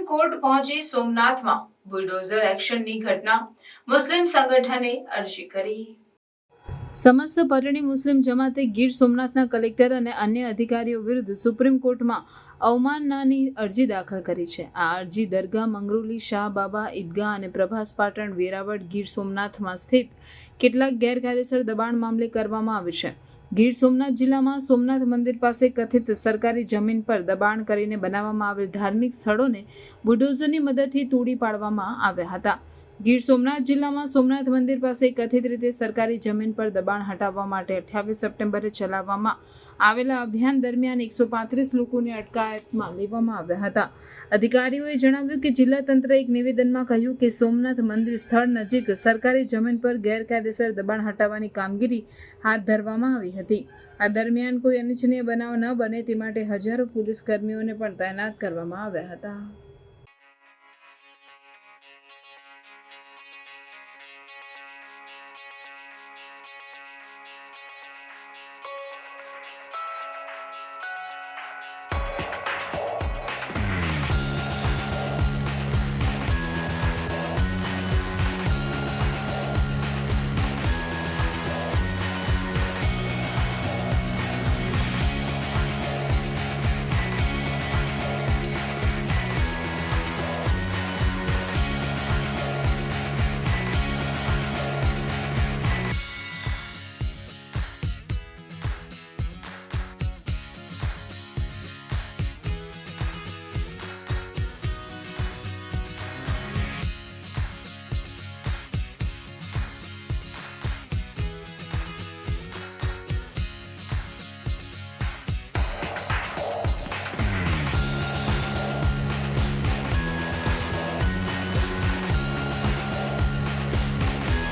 Court પહોંચી સોમનાથમાં bulldozer એક્શનની ઘટના, મુસ્લિમ સંગઠને અરજી કરી। સમસ્ત પટણી મુસ્લિમ જમાતે ગીર સોમનાથના કલેક્ટર અને અન્ય અધિકારીઓ વિરુદ્ધ સુપ્રીમ કોર્ટમાં અવમાનનાની અરજી દાખલ કરી છે। આ અરજી દરગાહ, મંગરુલી, શાહ બાબા ઈદગાહ અને પ્રભાસ પાટણ, વેરાવળ, ગીર સોમનાથમાં સ્થિત કેટલાક ગેરકાયદેસર દબાણ મામલે કરવામાં આવી છે। ગીર સોમનાથ જિલ્લામાં સોમનાથ મંદિર પાસે કથિત સરકારી જમીન પર દબાણ કરીને બનાવવામાં આવેલ ધાર્મિક સ્થળોને બુલડોઝરની મદદથી તોડી પાડવામાં આવ્યા હતા। ગીર સોમનાથ જિલ્લામાં સોમનાથ મંદિર પાસે કથિત રીતે સરકારી જમીન પર દબાણ હટાવવા માટે 28 સપ્ટેમ્બરે ચલાવવામાં આવેલા અભિયાન દરમિયાન 135 લોકોને અટકાયતમાં લેવામાં આવ્યા હતા। અધિકારીઓએ જણાવ્યું કે જિલ્લા તંત્રએ એક નિવેદનમાં કહ્યું કે સોમનાથ મંદિર સ્થળ નજીક સરકારી જમીન પર ગેરકાયદેસર દબાણ હટાવવાની કામગીરી હાથ ધરવામાં આવી હતી। આ દરમિયાન કોઈ અનિચ્છનીય બનાવ ન બને તે માટે હજારો પોલીસ કર્મીઓને પણ તૈનાત કરવામાં આવ્યા હતા।